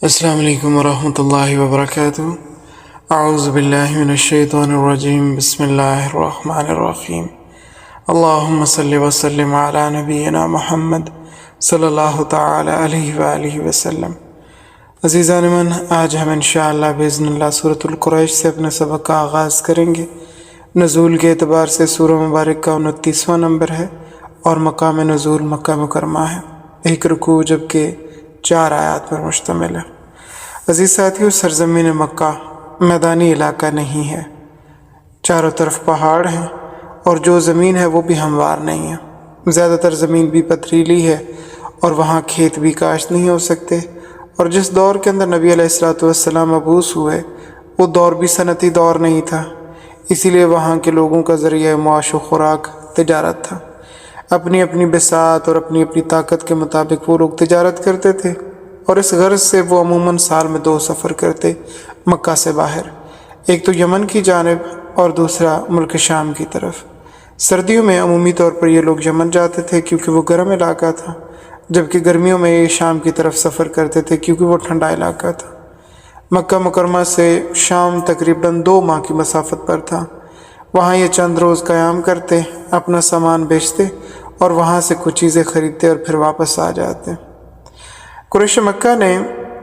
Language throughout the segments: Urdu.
السلام علیکم ورحمۃ اللہ وبرکاتہ۔ اعوذ باللہ من الشیطان الرجیم، بسم اللہ الرحمن الرحیم۔ اللہم صلی وسلم علی نبینا محمد صلی اللہ تعالی علیہ وآلہ وسلم۔ عزیزان من، آج ہم انشاءاللہ باذن اللہ سورۃ القریش سے اپنے سبق کا آغاز کریں گے۔ نزول کے اعتبار سے سورہ مبارک کا 29واں نمبر ہے اور مقام نزول مکہ مکرمہ ہے، ایک رکوع جبکہ 4 آیات پر مشتمل ہے۔ عزیز ساتھیو، سرزمین مکہ میدانی علاقہ نہیں ہے، چاروں طرف پہاڑ ہیں اور جو زمین ہے وہ بھی ہموار نہیں ہے۔ زیادہ تر زمین بھی پتھریلی ہے اور وہاں کھیت بھی کاشت نہیں ہو سکتے، اور جس دور کے اندر نبی علیہ الصلوۃ والسلام مبعوث ہوئے وہ دور بھی صنعتی دور نہیں تھا، اسی لیے وہاں کے لوگوں کا ذریعہ معاش و خوراک تجارت تھا۔ اپنی اپنی بساط اور اپنی اپنی طاقت کے مطابق وہ لوگ تجارت کرتے تھے، اور اس غرض سے وہ عموماً سال میں 2 سفر کرتے مکہ سے باہر، ایک تو یمن کی جانب اور دوسرا ملک شام کی طرف۔ سردیوں میں عمومی طور پر یہ لوگ یمن جاتے تھے کیونکہ وہ گرم علاقہ تھا، جبکہ گرمیوں میں یہ شام کی طرف سفر کرتے تھے کیونکہ وہ ٹھنڈا علاقہ تھا۔ مکہ مکرمہ سے شام تقریباً 2 ماہ کی مسافت پر تھا۔ وہاں یہ چند روز قیام کرتے، اپنا سامان بیچتے اور وہاں سے کچھ چیزیں خریدتے اور پھر واپس آ جاتے۔ قریش مکہ نے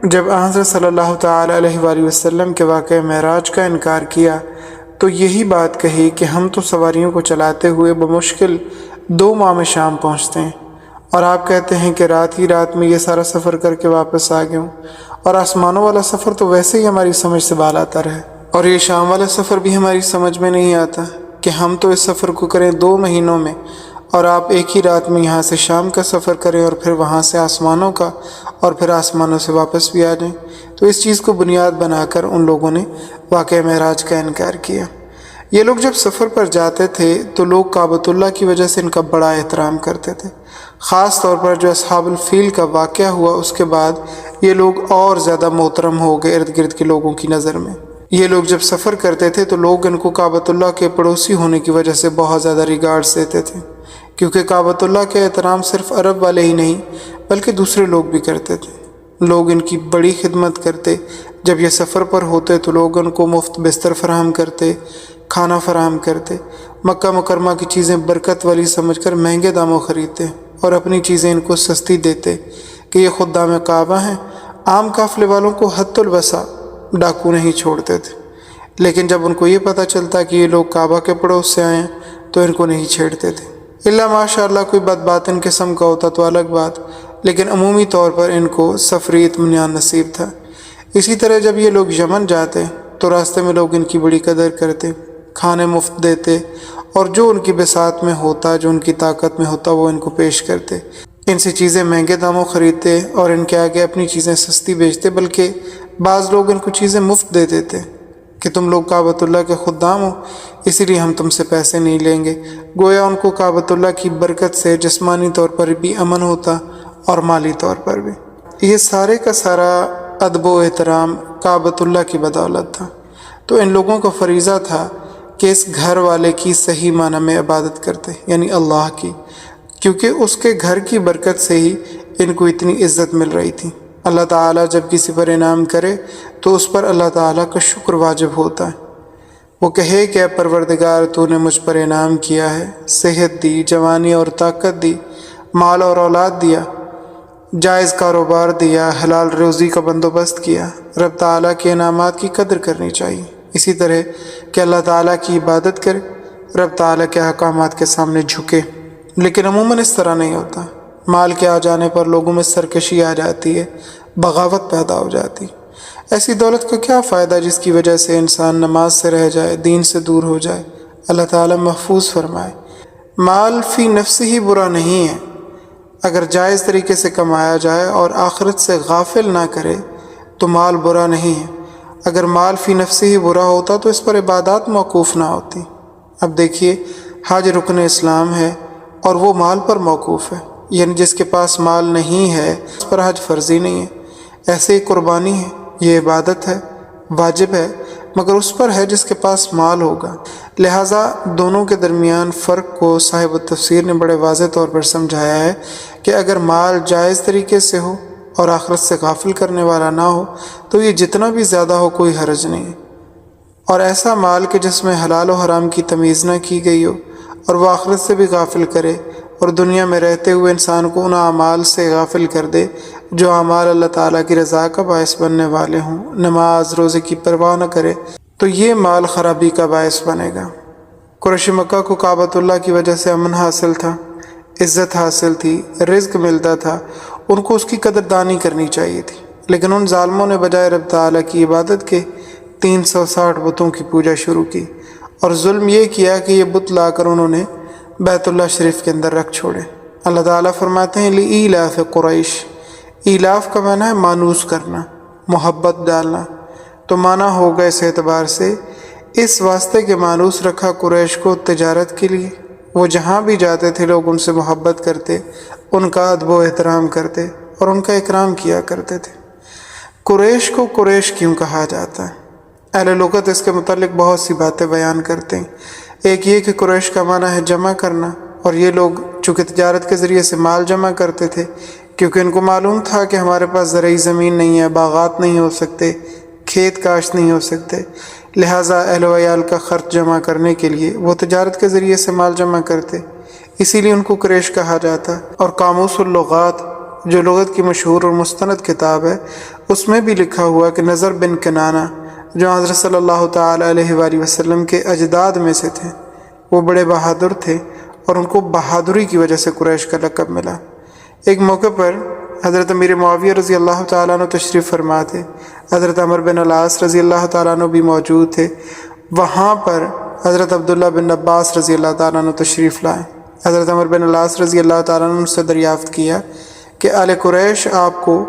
جب حضرت صلی اللہ تعالی علیہ وآلہ وسلم کے واقعہ معراج کا انکار کیا تو یہی بات کہی کہ ہم تو سواریوں کو چلاتے ہوئے بمشکل 2 ماہ میں شام پہنچتے ہیں، اور آپ کہتے ہیں کہ رات ہی رات میں یہ سارا سفر کر کے واپس آ گئے ہوں، اور آسمانوں والا سفر تو ویسے ہی ہماری سمجھ سے بالا تر ہے، اور یہ شام والا سفر بھی ہماری سمجھ میں نہیں آتا کہ ہم تو اس سفر کو کریں 2 مہینوں میں، اور آپ ایک ہی رات میں یہاں سے شام کا سفر کریں اور پھر وہاں سے آسمانوں کا اور پھر آسمانوں سے واپس بھی آ جائیں۔ تو اس چیز کو بنیاد بنا کر ان لوگوں نے واقعہ معراج کا انکار کیا۔ یہ لوگ جب سفر پر جاتے تھے تو لوگ کعبۃ اللہ کی وجہ سے ان کا بڑا احترام کرتے تھے، خاص طور پر جو اصحاب الفیل کا واقعہ ہوا اس کے بعد یہ لوگ اور زیادہ محترم ہو گئے ارد گرد کے لوگوں کی نظر میں۔ یہ لوگ جب سفر کرتے تھے تو لوگ ان کو کعبۃ اللہ کے پڑوسی ہونے کی وجہ سے بہت زیادہ ریگارڈز دیتے تھے، کیونکہ کعبۃ اللہ کے احترام صرف عرب والے ہی نہیں بلکہ دوسرے لوگ بھی کرتے تھے۔ لوگ ان کی بڑی خدمت کرتے، جب یہ سفر پر ہوتے تو لوگ ان کو مفت بستر فراہم کرتے، کھانا فراہم کرتے، مکہ مکرمہ کی چیزیں برکت والی سمجھ کر مہنگے داموں خریدتے اور اپنی چیزیں ان کو سستی دیتے کہ یہ خدام کعبہ ہیں۔ عام قافلے والوں کو حد الوسع ڈاکو نہیں چھوڑتے تھے، لیکن جب ان کو یہ پتہ چلتا کہ یہ لوگ کعبہ کے پڑوس سے آئے ہیں تو ان کو نہیں چھیڑتے تھے، اللہ ماشاء اللہ کوئی بد باطن قسم کا ہوتا تو الگ بات، لیکن عمومی طور پر ان کو سفری اطمینان نصیب تھا۔ اسی طرح جب یہ لوگ یمن جاتے تو راستے میں لوگ ان کی بڑی قدر کرتے، کھانے مفت دیتے، اور جو ان کی بساط میں ہوتا، جو ان کی طاقت میں ہوتا وہ ان کو پیش کرتے۔ ان سے چیزیں مہنگے داموں خریدتے اور ان کے آگے اپنی چیزیں سستی بیچتے، بلکہ بعض لوگ ان کو چیزیں مفت دے دیتے کہ تم لوگ کعبۃ اللہ کے خدام ہو، اسی لیے ہم تم سے پیسے نہیں لیں گے۔ گویا ان کو کعبۃ اللہ کی برکت سے جسمانی طور پر بھی امن ہوتا اور مالی طور پر بھی۔ یہ سارے کا سارا ادب و احترام کعبۃ اللہ کی بدولت تھا، تو ان لوگوں کا فریضہ تھا کہ اس گھر والے کی صحیح معنی میں عبادت کرتے، یعنی اللہ کی، کیونکہ اس کے گھر کی برکت سے ہی ان کو اتنی عزت مل رہی تھی۔ اللہ تعالیٰ جب کسی پر انعام کرے تو اس پر اللہ تعالیٰ کا شکر واجب ہوتا ہے۔ وہ کہے کہ اے پروردگار، تو نے مجھ پر انعام کیا ہے، صحت دی، جوانی اور طاقت دی، مال اور اولاد دیا، جائز کاروبار دیا، حلال روزی کا بندوبست کیا۔ رب تعالیٰ کے انعامات کی قدر کرنی چاہیے، اسی طرح کہ اللہ تعالیٰ کی عبادت کرے، رب تعالیٰ کے احکامات کے سامنے جھکے۔ لیکن عموماً اس طرح نہیں ہوتا، مال کے آ جانے پر لوگوں میں سرکشی آ جاتی ہے، بغاوت پیدا ہو جاتی۔ ایسی دولت کا کیا فائدہ جس کی وجہ سے انسان نماز سے رہ جائے، دین سے دور ہو جائے۔ اللہ تعالیٰ محفوظ فرمائے، مال فی نفس ہی برا نہیں ہے، اگر جائز طریقے سے کمایا جائے اور آخرت سے غافل نہ کرے تو مال برا نہیں ہے۔ اگر مال فی نفس ہی برا ہوتا تو اس پر عبادات موقوف نہ ہوتی۔ اب دیکھیے، حج رکن اسلام ہے اور وہ مال پر موقوف ہے، یعنی جس کے پاس مال نہیں ہے اس پر حج فرضی نہیں ہے۔ ایسے ہی قربانی ہے، یہ عبادت ہے، واجب ہے، مگر اس پر ہے جس کے پاس مال ہوگا۔ لہٰذا دونوں کے درمیان فرق کو صاحب التفسیر نے بڑے واضح طور پر سمجھایا ہے کہ اگر مال جائز طریقے سے ہو اور آخرت سے غافل کرنے والا نہ ہو تو یہ جتنا بھی زیادہ ہو کوئی حرج نہیں ہے۔ اور ایسا مال کہ جس میں حلال و حرام کی تمیز نہ کی گئی ہو اور وہ آخرت سے بھی غافل کرے اور دنیا میں رہتے ہوئے انسان کو ان اعمال سے غافل کر دے جو اعمال اللہ تعالیٰ کی رضا کا باعث بننے والے ہوں، نماز روزے کی پرواہ نہ کرے، تو یہ مال خرابی کا باعث بنے گا۔ قریش مکہ کو کعبۃ اللہ کی وجہ سے امن حاصل تھا، عزت حاصل تھی، رزق ملتا تھا، ان کو اس کی قدردانی کرنی چاہیے تھی، لیکن ان ظالموں نے بجائے رب تعالیٰ کی عبادت کے 360 بتوں کی پوجا شروع کی، اور ظلم یہ کیا کہ یہ بت لا کر انہوں نے بیت اللہ شریف کے اندر رکھ چھوڑے۔ اللہ تعالیٰ فرماتے ہیں لإیلاف قریش، ایلاف کا معنی ہے مانوس کرنا، محبت ڈالنا، تو معنی ہوگا اس اعتبار سے اس واسطے کہ مانوس رکھا قریش کو تجارت کے لیے، وہ جہاں بھی جاتے تھے لوگ ان سے محبت کرتے، ان کا ادب و احترام کرتے اور ان کا اکرام کیا کرتے تھے۔ قریش کو قریش کیوں کہا جاتا ہے؟ اہل لغت اس کے متعلق بہت سی باتیں بیان کرتے ہیں۔ ایک یہ کہ قریش کا معنی ہے جمع کرنا، اور یہ لوگ چونکہ تجارت کے ذریعے سے مال جمع کرتے تھے، کیونکہ ان کو معلوم تھا کہ ہمارے پاس زرعی زمین نہیں ہے، باغات نہیں ہو سکتے، کھیت کاشت نہیں ہو سکتے، لہٰذا اہل و عیال کا خرچ جمع کرنے کے لیے وہ تجارت کے ذریعے سے مال جمع کرتے، اسی لیے ان کو قریش کہا جاتا۔ اور قاموس اللغات جو لغت کی مشہور اور مستند کتاب ہے، اس میں بھی لکھا ہوا کہ نضر بن کنانہ جو حضرت صلی اللہ تعالیٰ علیہ وآلہ وسلم کے اجداد میں سے تھے، وہ بڑے بہادر تھے اور ان کو بہادری کی وجہ سے قریش کا لقب ملا۔ ایک موقع پر حضرت امیر معاویہ رضی اللہ تعالیٰ عنہ تشریف فرما تھے، حضرت عمر بن العاص رضی اللہ تعالیٰ عنہ بھی موجود تھے، وہاں پر حضرت عبداللہ بن عباس رضی اللہ تعالیٰ عنہ تشریف لائے۔ حضرت عمر بن العاص رضی اللہ تعالیٰ عنہ سے دریافت کیا کہ اہل قریش آپ کو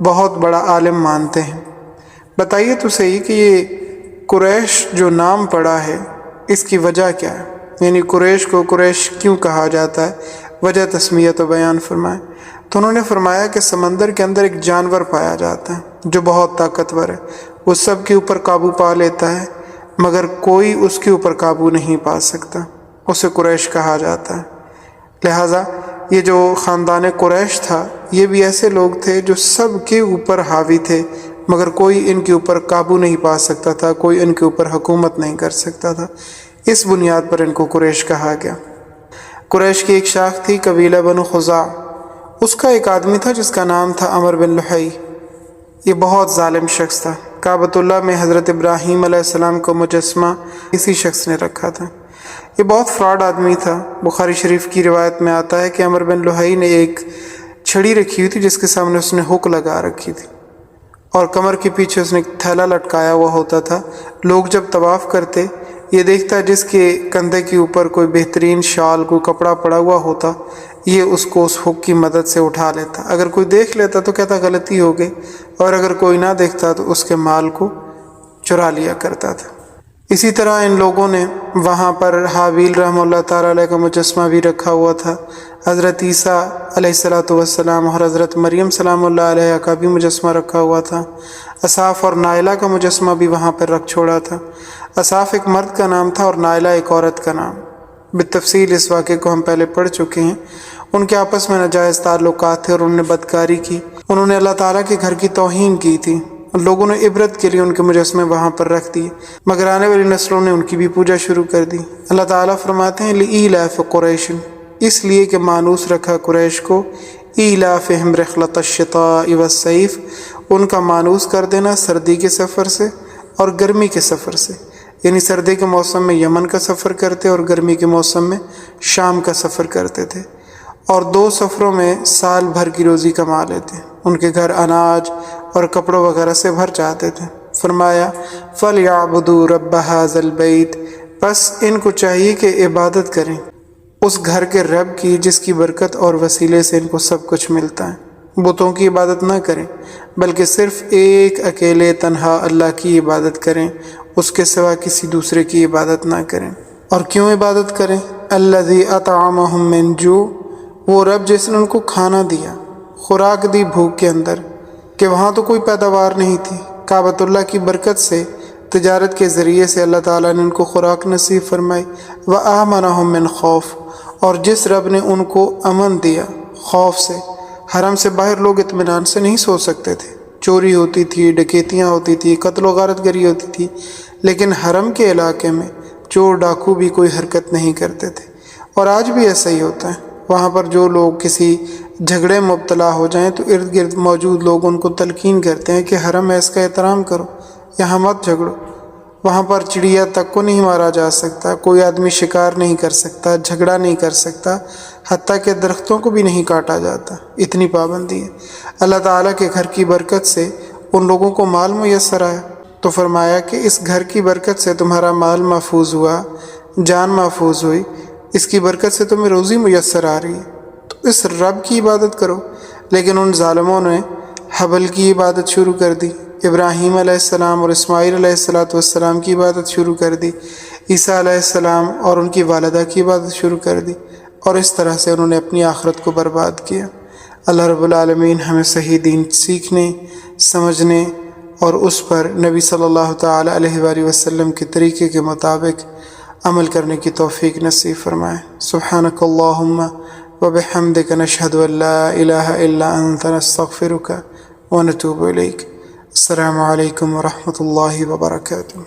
بہت بڑا عالم مانتے ہیں، بتائیے تو صحیح کہ یہ قریش جو نام پڑا ہے اس کی وجہ کیا ہے، یعنی قریش کو قریش کیوں کہا جاتا ہے، وجہ تسمیت و بیان فرمائے۔ تو انہوں نے فرمایا کہ سمندر کے اندر ایک جانور پایا جاتا ہے جو بہت طاقتور ہے، وہ سب کے اوپر قابو پا لیتا ہے مگر کوئی اس کے اوپر قابو نہیں پا سکتا، اسے قریش کہا جاتا ہے۔ لہٰذا یہ جو خاندان قریش تھا یہ بھی ایسے لوگ تھے جو سب کے اوپر حاوی تھے مگر کوئی ان کے اوپر قابو نہیں پا سکتا تھا، کوئی ان کے اوپر حکومت نہیں کر سکتا تھا، اس بنیاد پر ان کو قریش کہا گیا۔ قریش کی ایک شاخ تھی قبیلہ بنو خزاع، اس کا ایک آدمی تھا جس کا نام تھا عمر بن لحی، یہ بہت ظالم شخص تھا۔ کعبۃ اللہ میں حضرت ابراہیم علیہ السلام کا مجسمہ اسی شخص نے رکھا تھا، یہ بہت فراڈ آدمی تھا۔ بخاری شریف کی روایت میں آتا ہے کہ عمر بن لحی نے ایک چھڑی رکھی ہوئی تھی جس کے سامنے اس نے ہک لگا رکھی تھی، اور کمر کے پیچھے اس نے ایک تھیلا لٹکایا ہوا ہوتا تھا۔ لوگ جب طواف کرتے یہ دیکھتا جس کے کندھے کے اوپر کوئی بہترین شال کوئی کپڑا پڑا ہوا ہوتا، یہ اس کو اس ہک کی مدد سے اٹھا لیتا، اگر کوئی دیکھ لیتا تو کہتا غلطی ہو گئی، اور اگر کوئی نہ دیکھتا تو اس کے مال کو چرا لیا کرتا تھا۔ اسی طرح ان لوگوں نے وہاں پر حابیل رحمہ اللہ تعالیٰ علیہ کا مجسمہ بھی رکھا ہوا تھا، حضرت عیسیٰ علیہ السلام اور حضرت مریم سلام اللہ علیہ کا بھی مجسمہ رکھا ہوا تھا۔ اصاف اور نائلہ کا مجسمہ بھی وہاں پر رکھ چھوڑا تھا۔ اصاف ایک مرد کا نام تھا اور نائلہ ایک عورت کا نام، بالتفصیل اس واقعے کو ہم پہلے پڑھ چکے ہیں۔ ان کے آپس میں ناجائز تعلقات تھے اور انہوں نے بدکاری کی، انہوں نے اللہ تعالیٰ کے گھر کی توہین کی تھی، لوگوں نے عبرت کے لیے ان کے مجسمے وہاں پر رکھ دیے، مگر آنے والی نسلوں نے ان کی بھی پوجا شروع کر دی۔ اللہ تعالیٰ فرماتے ہیں لإیلاف قریش، اس لیے کہ مانوس رکھا قریش کو، ایلافہم رحلۃ الشتاء والصیف، ان کا مانوس کر دینا سردی کے سفر سے اور گرمی کے سفر سے، یعنی سردی کے موسم میں یمن کا سفر کرتے اور گرمی کے موسم میں شام کا سفر کرتے تھے، اور 2 سفروں میں سال بھر کی روزی کما لیتے، ان کے گھر اناج اور کپڑوں وغیرہ سے بھر جاتے تھے۔ فرمایا فَلْيَعْبُدُوا رَبَّ هَذَا الْبَيْتِ، بس ان کو چاہیے کہ عبادت کریں اس گھر کے رب کی جس کی برکت اور وسیلے سے ان کو سب کچھ ملتا ہے۔ بتوں کی عبادت نہ کریں بلکہ صرف ایک اکیلے تنہا اللہ کی عبادت کریں، اس کے سوا کسی دوسرے کی عبادت نہ کریں۔ اور کیوں عبادت کریں؟ الذی اطعمہم من جوع، وہ رب جس نے ان کو کھانا دیا، خوراک دی بھوک کے اندر، کہ وہاں تو کوئی پیداوار نہیں تھی، کعبۃ اللہ کی برکت سے تجارت کے ذریعے سے اللہ تعالیٰ نے ان کو خوراک نصیب فرمائی۔ وآمنہم من خوف، اور جس رب نے ان کو امن دیا خوف سے، حرم سے باہر لوگ اطمینان سے نہیں سو سکتے تھے، چوری ہوتی تھی، ڈکیتیاں ہوتی تھی، قتل و غارت گری ہوتی تھی، لیکن حرم کے علاقے میں چور ڈاکو بھی کوئی حرکت نہیں کرتے تھے، اور آج بھی ایسا ہی ہوتا ہے۔ وہاں پر جو لوگ کسی جھگڑے میں مبتلا ہو جائیں تو ارد گرد موجود لوگ ان کو تلقین کرتے ہیں کہ حرم ہے، اس کا احترام کرو، یہاں مت جھگڑو۔ وہاں پر چڑیا تک کو نہیں مارا جا سکتا، کوئی آدمی شکار نہیں کر سکتا، جھگڑا نہیں کر سکتا، حتیٰ کہ درختوں کو بھی نہیں کاٹا جاتا، اتنی پابندی ہے۔ اللہ تعالیٰ کے گھر کی برکت سے ان لوگوں کو مال میسر آیا، تو فرمایا کہ اس گھر کی برکت سے تمہارا مال محفوظ ہوا، جان محفوظ ہوئی، اس کی برکت سے تمہیں روزی میسر آ رہی ہے، تو اس رب کی عبادت کرو۔ لیکن ان ظالموں نے حبل کی عبادت شروع کر دی، ابراہیم علیہ السلام اور اسماعیل علیہ السلام کی عبادت شروع کر دی، عیسیٰ علیہ السلام اور ان کی والدہ کی عبادت شروع کر دی، اور اس طرح سے انہوں نے اپنی آخرت کو برباد کیا۔ اللہ رب العالمین ہمیں صحیح دین سیکھنے، سمجھنے اور اس پر نبی صلی اللہ تعالی علیہ وآلہ وسلم کے طریقے کے مطابق عمل کرنے کی توفیق نصیب فرمائے۔ سبحانک اللہم وبحمدک نشہد ان لا الہ الا انت نستغفرک ونتوب الیک۔ السلام علیکم ورحمۃ اللہ وبرکاتہ۔